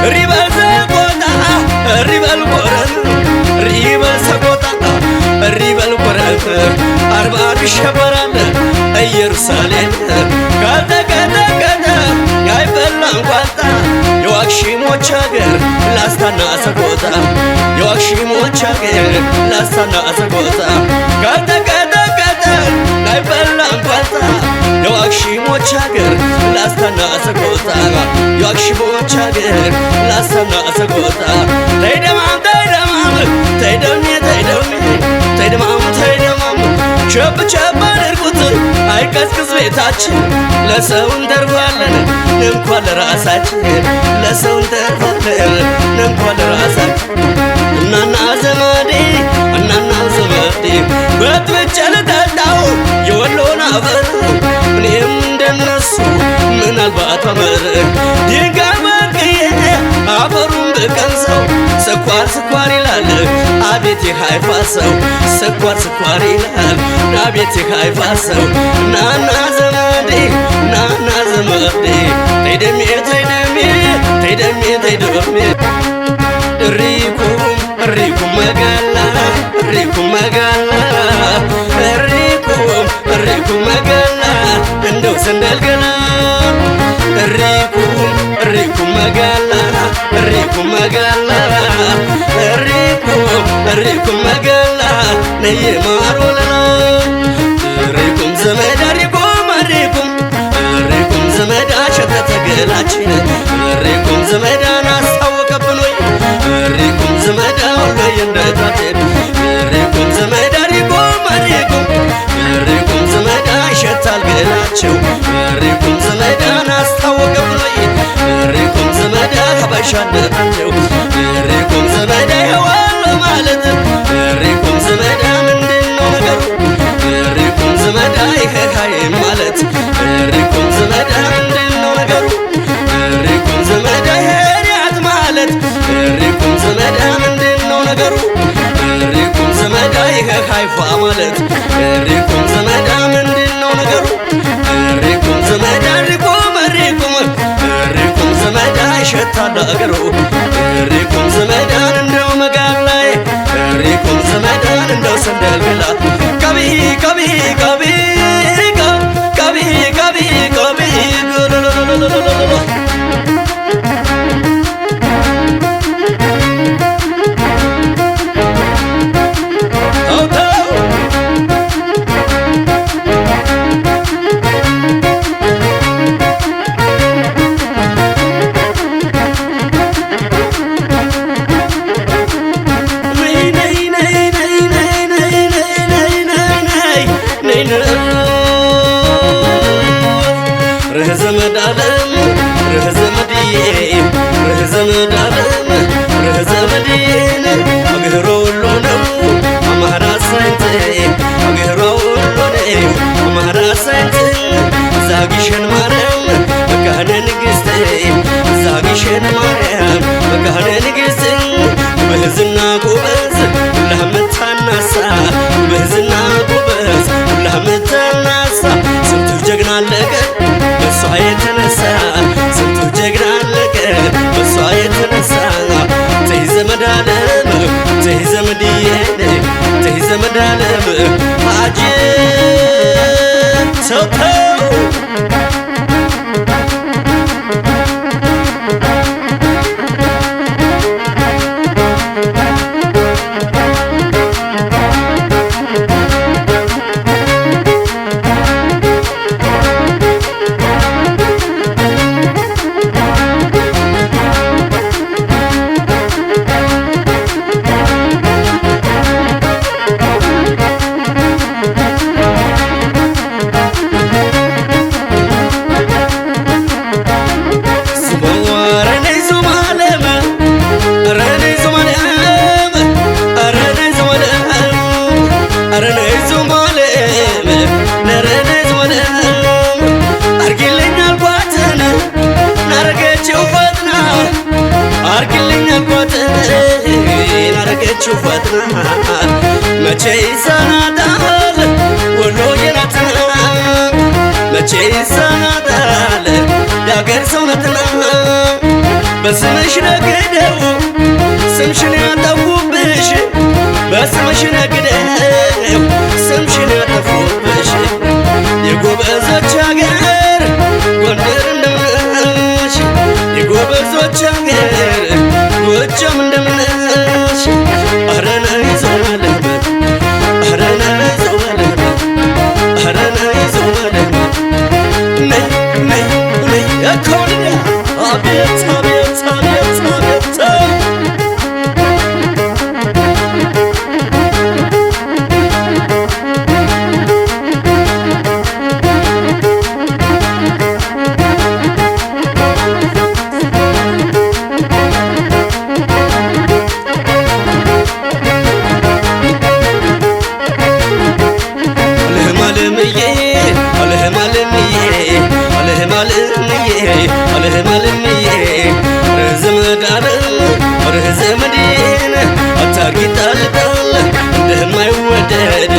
ريبل سقوطا ريبل قرن ريبل سقوطا ريبل قرن أربعة شبران ኢየሩሳሌም ካልተቀጠቀጠ አይበላም ቋንጣ የዋክሽሞች አገር ላስታና ሰቆጣ የዋክሽሞች አገር ላስታና ሰቆጣ ካልተቀጠቀጠ አይበላም ቋንጣ የዋክሽሞች አገር ላስታና ሰቆጣ የዋክሽሞች አገር ላስታና ሰቆጣ ተይደማም ቸብ ቸብ አድርጉት አይቀዝቅዝ ቤታችን ለሰው እንተርፋለን እንኳን ለራሳችን ለሰው እንተርፋለን እንኳን ለራሳችን እናና ዘመዴ በጥብጬ ልጠጣው የወሎን አፈር እኔም እንደነሱ ምናልባት አመር ድንጋይ በቅዬ አፈሩን ብቀምሰው ስኳር ይላል አቤት የሃይፋ ሰው ስኳር ይላል አቤት የሃይፋ ሰው ናና ዘመዴ ተይደሜ ሪኩም መጋላ ሪኩም መጋላ እንደው ሰንደል ገላ ሪኩም መጋላ ሪኩም መጋላ ነይ ማሮለና ሪኩም ዘመዳ ሪኩም ዘመዳ ሸተተ ገላችን ሪኩም ዘመዳን አስታወቀብን ወይ ሪኩም ዘመዳ ወይ እንደታደድ ሪኩም ዘመዳ ሪኩም ዘመዳ ይሸታል ገላቸው ሪኩም ዘመዳን አስታወቀብን ወይ ሪኩም ዘመዳ ተበሻለታቸው ሪኩም ዘመዳ ይዋል ማለት ሪኩም ዘመዳ ምንድነው ነገሩ ሪኩም ዘመዳ ይከካይ ማለት ሪኩም ዘመዳ ምንድነው ነገሩ ሪኩም ዘመዳ ሄሪያት ማለት ሪኩም ዘመዳ ምንድነው ነገሩ ሪኩም ዘመዳ ይከካይፋ ማለት ሪኩም ዘመዳ ምንድነው ነገሩ ሪኩም ዘመዳ ሪኩም ዘመዳ ይሸታል አገሩ ሪኩም ዘመዳን እንደው መጋል ላይ ሪኩም ዘመዳን እንደው ሰንደል ገላ ዛግሽን ማርያም መካነ ንግሥት ዛግሽን ማርያም መካነ ንግሥት በህዝና ጎበዝ ለምታናሳ በህዝና ጎበዝ ለምታናሳ ስንቱ ጀግና አለቀ በሷ የተነሳ ስንቱ ጀግና አለቀ በሷ የተነሳ ተይ ዘመዳለም ተይ ዘመድዬ ተይ ዘመዳለም አጅ ሰው ፈጥና መቼ ይሰናዳል ወሎ የናትና መቼ ይሰናዳል ያገር ሰውነትና በስምሽ ነግደው ስምሽን ያጠፉብሽ በስምሽ ነግደው ስምሽን ያጠፉብሽ የጎበዞች አገር ጎንደር እንደምነሽ የጎበዞች አገር ጎጃም እንደምነሽ ኧረ ነይ ዘወለመ ኧረ ነይ ዘወለመ ኧረ ነይ ዘወለመ ነይ ነይ ነይ እኮልኛ አቤት አቤት አቤት አቤት አለህማልምዬ ረዘመድ ረዘመዴን አታርጊ ጣልጣል እንደማይወደድ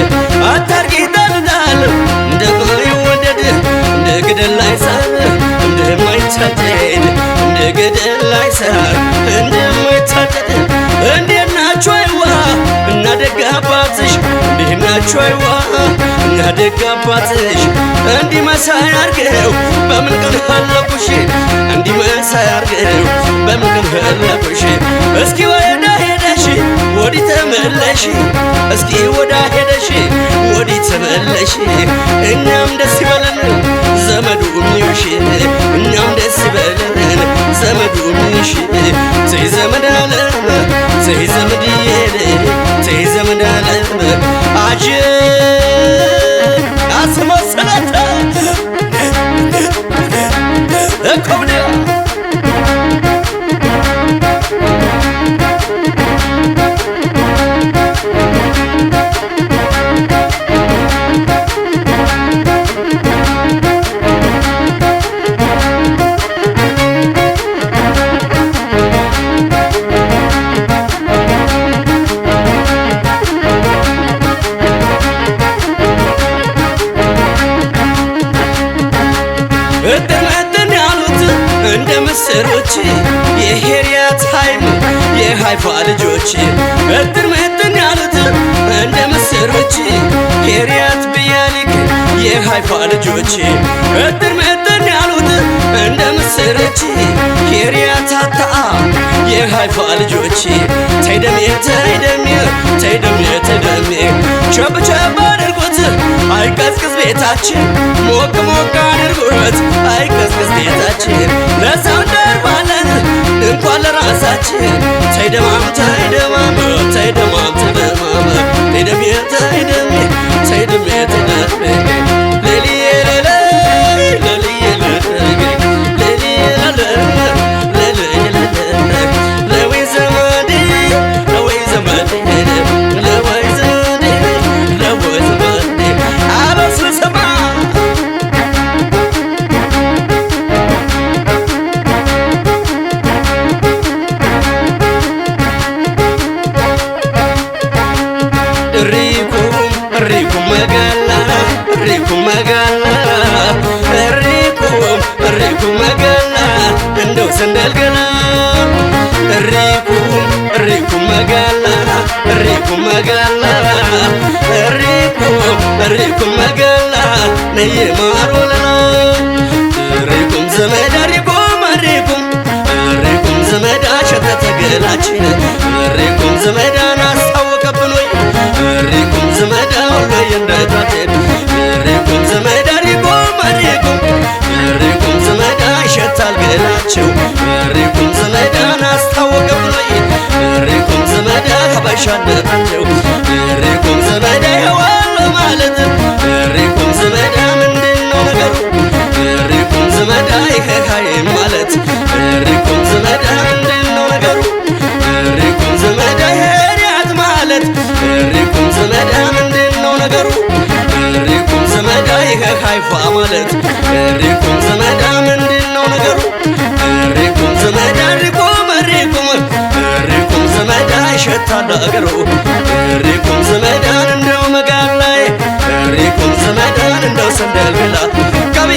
አታርጊ ጣልጣል እንደማይወደድ እንደ ገደል ላይ ሳር እንደማይታጨድ እንደ ገደል ላይ ሳር እንደማይታጨድ እንዴት ናችሁ አይዋ እና ደግ አባትሽ እንዴት ናችሁ አይዋ እና ደግ አባትሽ እንዲህ መሳይ አርገው በምን ቀን ሀለቁሽ እንዲህ መሳይ አርገው በምን ቀን ሀለቁሽ እስኪ ወዳ ሄደሽ ወዲህ ተመለሽ እስኪ ወዳ ሄደሽ ወዲህ ተመለሽ እኛም ደስ ይበለን ዘመዱ ሚውሽ እኛም ደስ ይበለን ዘመዱ ሚውሽ ተይ ዘመድ አለም ተይ ዘመድ የለ ተይ ዘመድ አለም አስመሰለተ እኮብደ እጥመጥን ያሉት እንደ ምስሮች የሄሪያት ኃይል የሃይፋ ልጆች እጥመጥን ያሉት እንደ ምስሮች ሄሪያት ብያሊክ የሃይፋ ልጆች እጥመጥን ያሉት እንደ ምስሮች ሄሪያት አታ የሃይፋ ልጆች ተይደሜ ተይደሜ ተይደሜ ተይደሜ ቸብ ቸብ አድርጎት አይቀዝቅዝ ቤታችን ሞቅ ሞቅ አድርጎት አይቀዝቅዝ ቤታችን ለሰው ደርባለን እንኳን ለራሳችን ተይደማም ተይደማም ተይደማም ተይደማም ተይደሜ ተይደሜ ተይደሜ ተይደሜ ሌሊዬ ሌለ ሌሊዬ ሌሊዬ ሌሊዬ ለወይ ዘመዴ ለወይ ዘመዴ ለወይ ዘመዴ ለወይ ዘመዴ አበስልሰማ ሪኩም መጋላ ሪኩም መጋላ ሪኩም መጋላ እንደው ሰንደል ገላ ሪኩም መጋላ ሪኩም መጋላ ሪኩም መጋላ ነይ ማሮለና ሪኩም ዘመዳ ሪኩም ዘመዳ ሸተተ ገላችን ሪኩም ዘመዳን አስታወቀብን ወይ ሪኩም ዘመዳ ላይ እንደታተድ ሪኩም ዘመዳ ሪኩም ዘመዳ ይሸታል ገላቸው ሪኩም ዘመዳን አስታወቀብን ወይ ሪኩም ዘመዳ ሀበሻነታቸው ሪኩም ዘመዳ ይዋል ማለት ሪኩም ዘመዳ ምንድነው ነገሩ ሪኩም ዘመዳ ይሄ ማለት ሪኩም ዘመዳ ምንድነው ነገሩ ሪኩም ዘመዳ ሄሪያት ማለት ሪኩም ዘመዳ ምንድነው ነገሩ ሪኩም ዘመዳ ይሄ ሃይፋ ማለት ሪኩም ዘመዳ ምንድነው ነገሩ ሪኩም ዘመዳ ሪኩም ዘመዳ ይሸታል አገሩ ሪኩም ዘመዳን እንደው መጋላይ ሪኩም ዘመዳን እንደው ሰንደል ብላ ቀቢ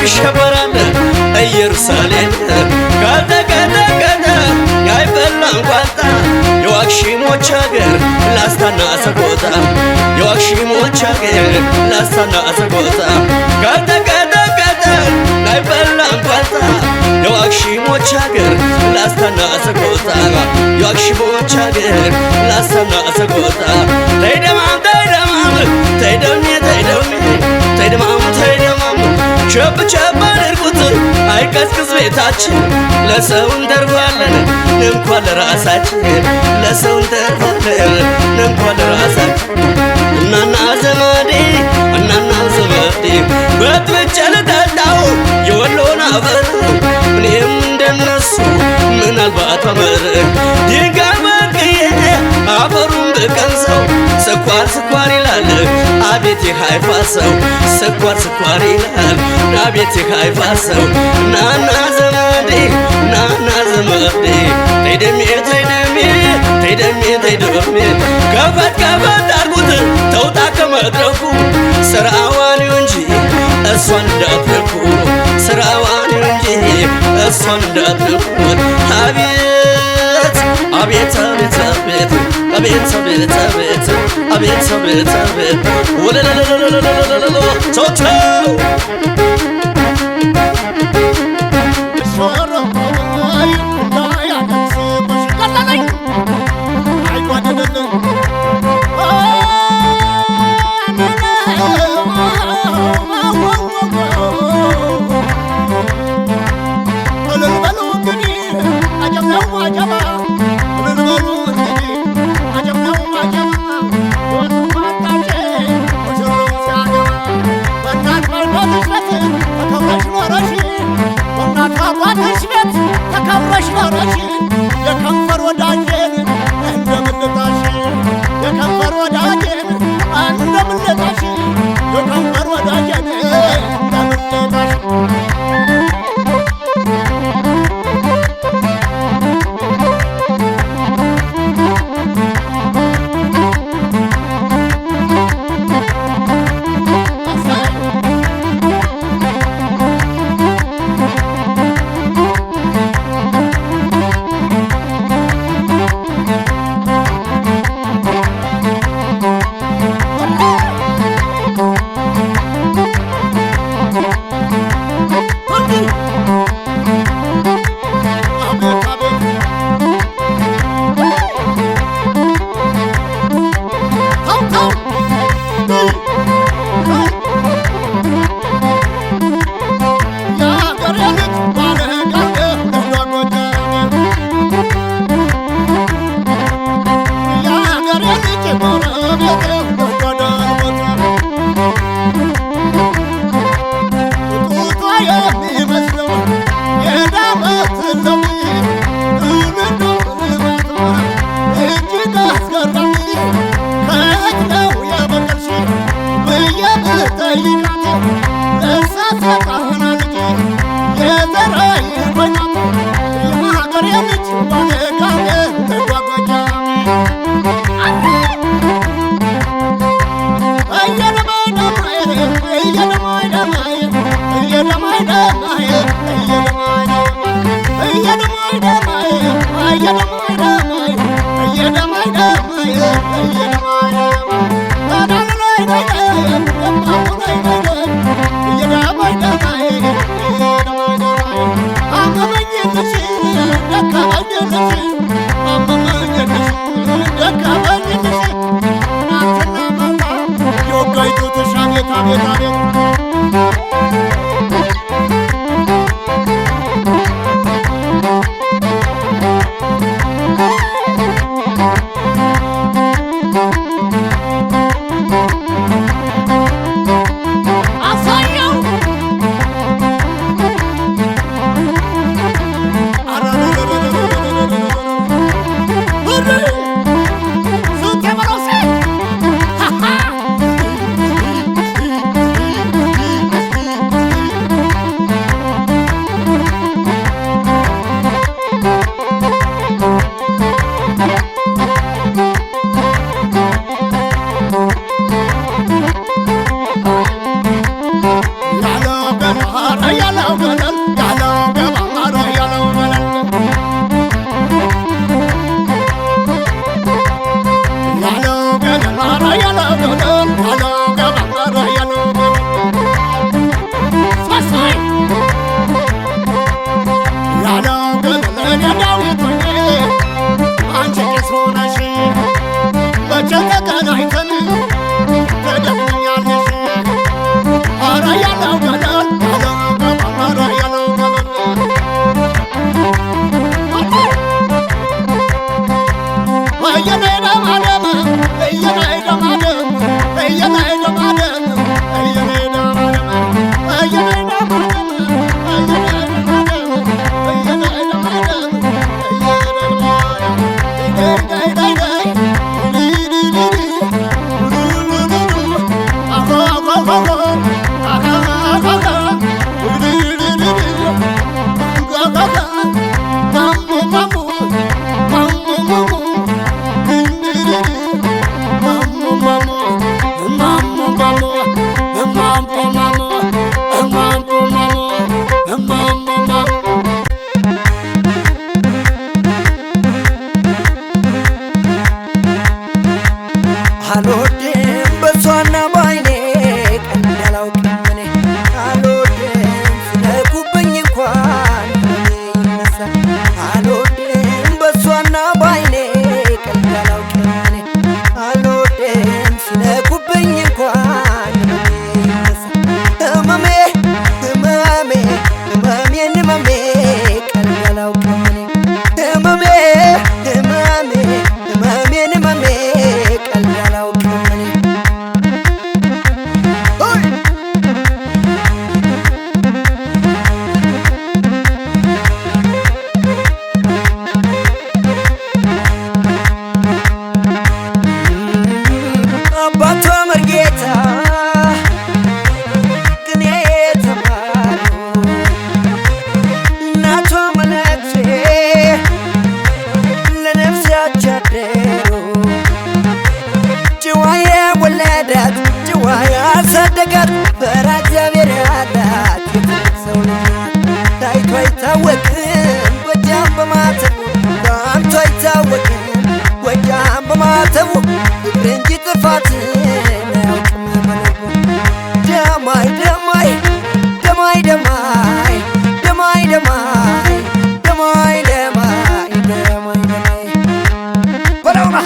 ይሸበራል ኢየሩሳሌም ከተቀጠቀጠ አይበላም ቋንጣ የዋክሽሞች አገር ላስታና ሰቆጣ የዋክሽሞች አገር ላስታና ሰቆጣ ከተቀጠቀጠ አይበላም ቋንጣ የዋክሽሞች አገር ላስታና ሰቆጣ የዋክሽሞች አገር ላስታና ሰቆጣ ተይደማም ተይደማም ተይደም ተይደም ተይደማም ተይደማም ቸብ ቸብ አድርጉት አይቀዝቅዝ ቤታችን ለሰው እንተርፋለን እንኳን ለራሳችን ለሰው እንተርፋለን እንኳን ለራሳችን እናና ዘመዴ በጥብጬ ልጠጣው የወሎን አፈር እኔም እንደነሱ ምናልባት አመር ድንጋይ በርቅዬ አፈሩን ብቀምሰው ስኳር ስኳር ይላል አቤት የሃይፋ ሰው ስኳር ስኳር ይላል አቤት የሃይፋ ሰው ናና ዘመዴ ተይደሜ ተይደሜ ተይደሜ ተይደሜ ከፈት ከፈት አድርጉት ተውጣ ከመድረኩ ስራዋን እንጂ እሷን እንዳትነኩ ስራዋን እንጂ እሷን እንዳትነኩ አቤት አቤት አቤት አቤት አቤት አቤት አቤት አቤት አቤት አቤት ወለለለለለለለለ ቶተው I'm አቤት አቤት አልወድም በሷና ባይኔ ቀን ያላውቅም እኔ አልወድም ሲነኩብኝ እንኳን ይነሳ አልወድም በሷና ባይኔ ቀን ያላውቅም እኔ አልወድም ሲነኩብኝ እንኳን ይነሳ ህመሜ ህመሜ ህመሜን ህመሜ ቀን ያላውቅም እኔ ህመሜ ህመሜ ህመሜን ህመሜ ያሳደጋት ፈራ እግዚአብሔር ያላት ሰው ልጅ ታይቶ አይታወቅም ጎጃም በማተቡ ታይቶ አይታወቅም ጎጃም በማተቡ ፍቅር እንጂ ጥፋትን አያውቅም በልቡ ደማይ ደማይ ደማይ ደማይ ደማይ ደማይ ደማይ ደማይ ደማይ ደማይ በለውና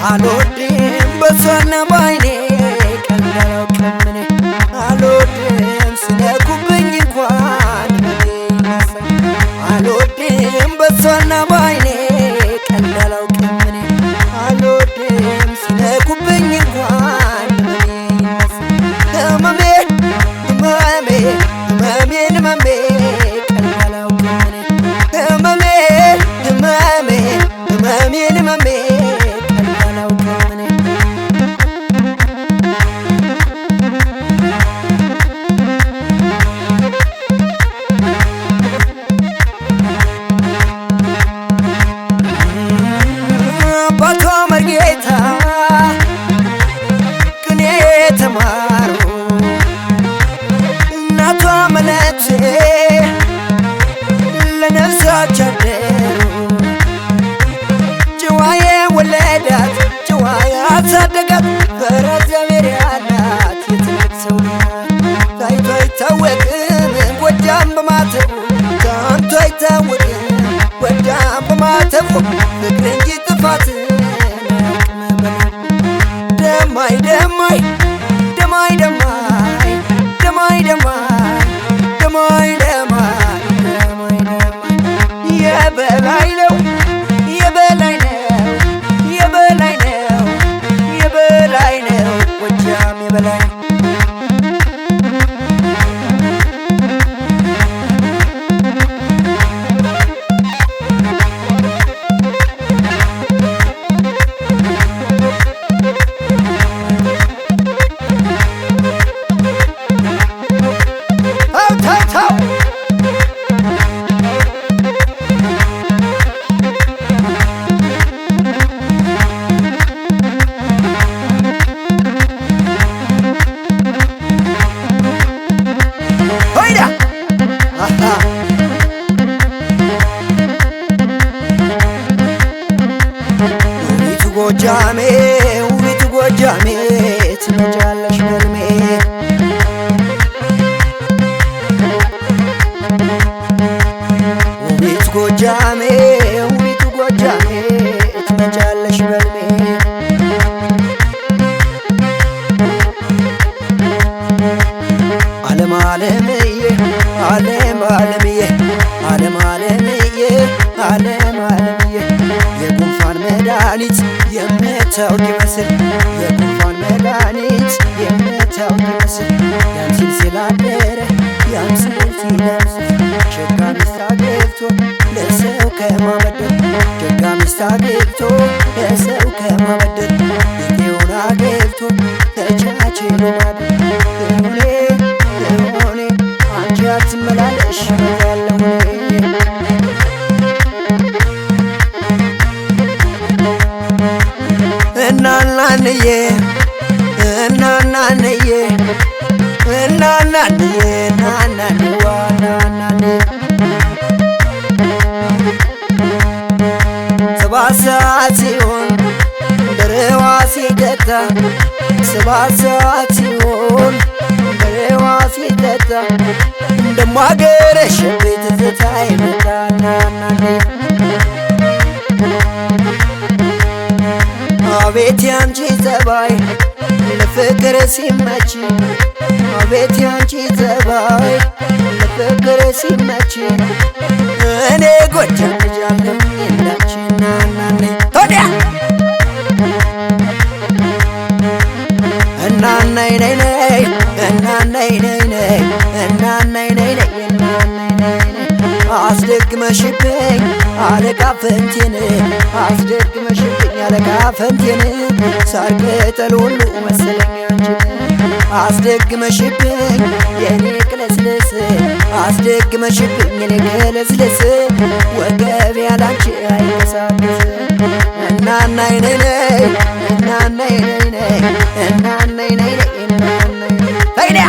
አልወድም በሷና ባይኔ ቀን ያላውቅም እኔ አልወድም ሲነኩብኝ እንኳን ይነሳ አልወድም በሷና ባይኔ ቀን ያላውቅም እኔ አልወድም ሲነኩብኝ እንኳን ይነሳ ህመሜ ህመሜ ህመሜን ህመሜ ቀን ያላውቅም እኔ ህመሜ ህመሜ ህመሜን ህመሜ በታች አደሩ ጭዋዬ ወለዳት ጭዋ ያሳደጋት በረት እግዚአብሔር ያላት የትልቅ ሰው ታይቶ አይታወቅም ጎጃም በማተቡ ታይቶ አይታወቅም ጎጃም በማተቡ ፍቅር እንጂ ጥፋትን ደማይ ደማይ ደማይ ደማይ ደማይ ደማይ ደማይ ደማይ ደማይ ደማይ የበላይ ነው የበላይ ነው የበላይ ነው የበላይ ነው ጎጃም የበላይ ጎጃሜ ውቢቱ ጎጃሜ ትመጫለሽ በልሜ ውቢቱ ጎጃሜ ውቢቱ ጎጃሜ ትመጫለሽ በልሜ ዓለም ዓለምዬ ዓለም ዓለምዬ ዓለም ዓለምዬ ዓለም ዓለምዬ የጉንፋን መድኃኒት የምታውቂ መስል የጉንፋን መድኃኒት የምታውቂ መስል ያምሲል ስላደረ ያምሲል ሲለምስል ሸጋ ሚስት አግብቶ ለሰው ከማበደር ሸጋ ሚስት አግብቶ ለሰው ከማበደር ቤቴውን አግብቶ ተቻችሎ ማደር ሆኔ አንቺ አትመላለሽ ያለሁ እናናንዬ እናናንዬ እናናንዬ እናናንዋ እናናን ሰባት ሰዓት ሲሆን በሬዋ ሲጠጣ ሰባት ሰዓት ሲሆን በሬዋ ሲጠጣ ደሞ አገረሸቤት ትዝታ ይመጣ እናናንዬ አቤት ያንቺ ጸባይ ለፍቅር ሲመች አቤት ያንቺ ጸባይ ለፍቅር ሲመች እኔ ጎጃም ልጅ አለሁ እንዳንቺ እናናኔ ታዲያ እናናይ ነይ ነይ እናናይ ነይ ነይ እናናይ ነይ ነይ እናናይ ነይ አስደግመሽብኝ አለቃ ፈንቴን አስደግመሽብኝ አለቃ ፈንቴን ሳር ቅጠል ሁሉ መሰለኝ አንቺን አስደግመሽብኝ የኔ ቅለስልስ አስደግመሽብኝ የኔ ቅለስልስ ወገቤ ያላንቺ አይንቀሳቀስ እናናይ ነይ ነይ እናናይ ነይ ነይ እናናይ ነይ ነይ እናናይ ታይዳ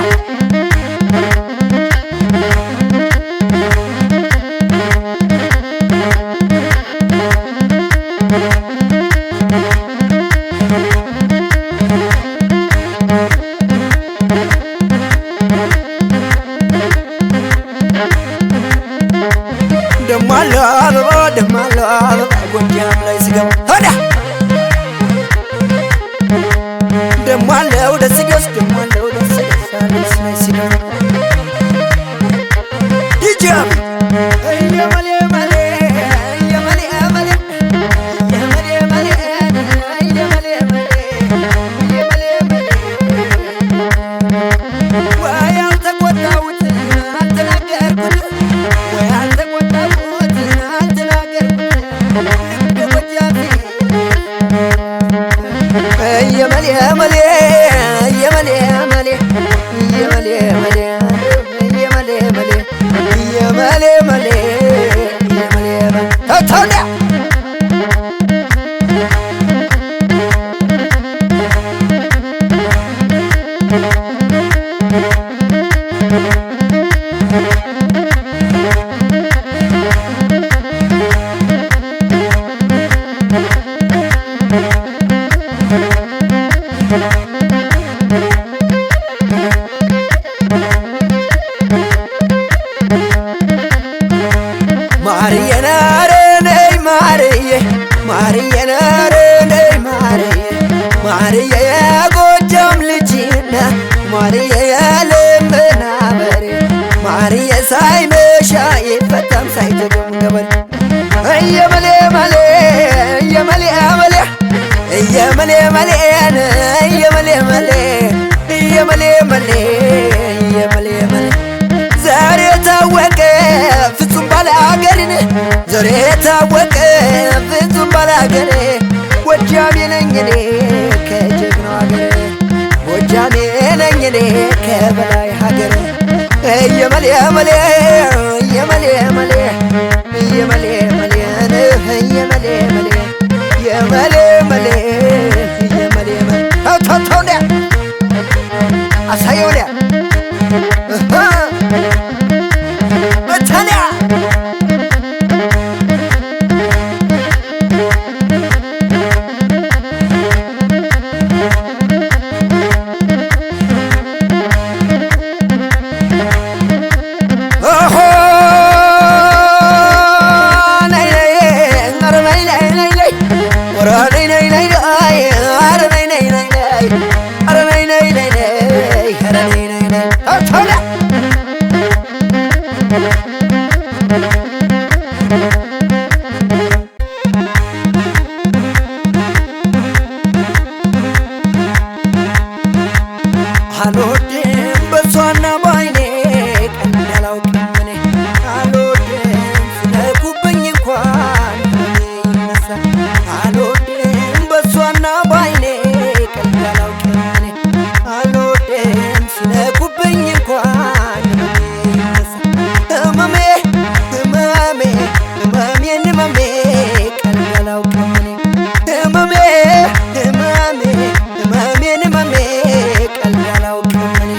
ደማለው አበባ ደማለው አበባ ጎጃም ላይ ስገባ ታዲያ ደማለው ደስ ደስ ደማለው ደስ ደስ አዲስ ላይ ስገባ ዲጃም እየመሌ መሌ እየመሌ መሌ እየመሌ መሌ እየመሌ መሌ እየመሌ መሌ ወይ አልተቆጣሁት አልተናገርኩት ወይ አልተቆጣሁት አልተናገርኩት ልብ ጎጃም ነይ ማርዬ ማርዬ ነይ ማርዬ ማርዬ የጎጃም ልጅና ማርዬ የልምና በሬ ማርዬ ሳይመሻ ይፈታም ሳይተገም ገበሬ እየመሌ መሌ እየመሌ መሌ እየመሌ መሌ እየመሌ መሌ እየመሌ መሌ እየመሌ መሌ ዛሬ ታወቀ ፍጹም ባላገሬን ዛሬ ታወቀ ፍጹም ባላገሬ ጎጃሜ ነኝ እኔ ከጀግናው ሀገር ጎጃሜ ነኝ እኔ ከበላይ ሀገር እየመሌ መሌ እየመሌ መሌ እየመሌ መሌ እየመሌ መሌ የመሌ መሌ እየመሌ መሌ ተው እንዲያ አሳየው እንዲያ መታንያ አልወድም በሷና ባይኔ ቀልድ አላውቅም እኔ አልወድም ሲነኩብኝ እንኳን ይነሳ አልወድም በሷና ባይኔ ቀልድ አላውቅም እኔ አልወድም ሲነኩብኝ እንኳን ይነሳ ህመሜ ህመሜ ህመሜን ህመሜ ቀልድ አላውቅም እኔ ህመሜ ህመሜ ህመሜን ህመሜ ቀልድ አላውቅም እኔ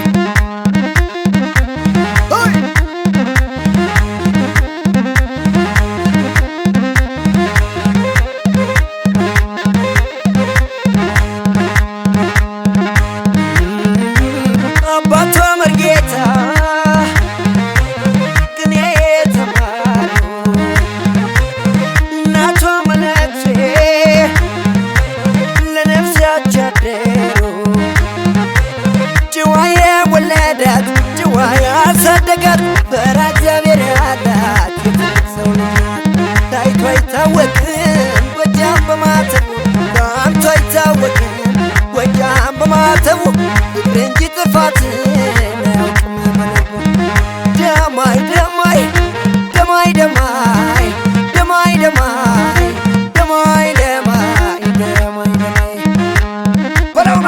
አባቷ መርጌታ ቅኔ የተማሩ እናቷ መነኩሴ ለነፍስ ያቻደሩ ጭዋ የወለዳት ጭዋ ያሳደጋት በራ እግዚአብሔር ያላት የትልቅ ሰው ልጅ ናት። ታይቶ አይታወቅም ጎጃም በማተቡ ታይቶ አይታወቅም ጎጃም በማተቡ ፍቅር እንጂ ጥፋትን አያውቅም በልቡ ደማይ ደማይ ደማይ ደማይ ደማይ ደማይ ደማይ ደማይ ደማይ ደማይ በለውና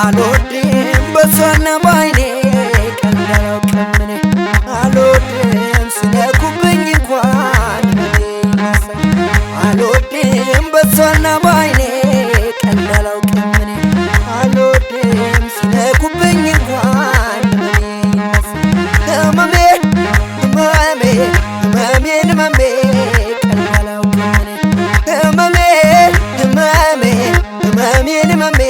አልወድም በሷና ባይኔ ቀልድ አላውቅም እኔ አልወድም ሲነኩብኝ እንኳን ይነሳ አልወድም በሷና ባይኔ ቀልድ አላውቅም እኔ አልወድም ሲነኩብኝ እንኳን ይነሳ ህመሜ ህመሜ ህመሜን ህመሜ ቀልድ አላውቅም እኔ ህመሜ ህመሜ ህመሜን ህመሜ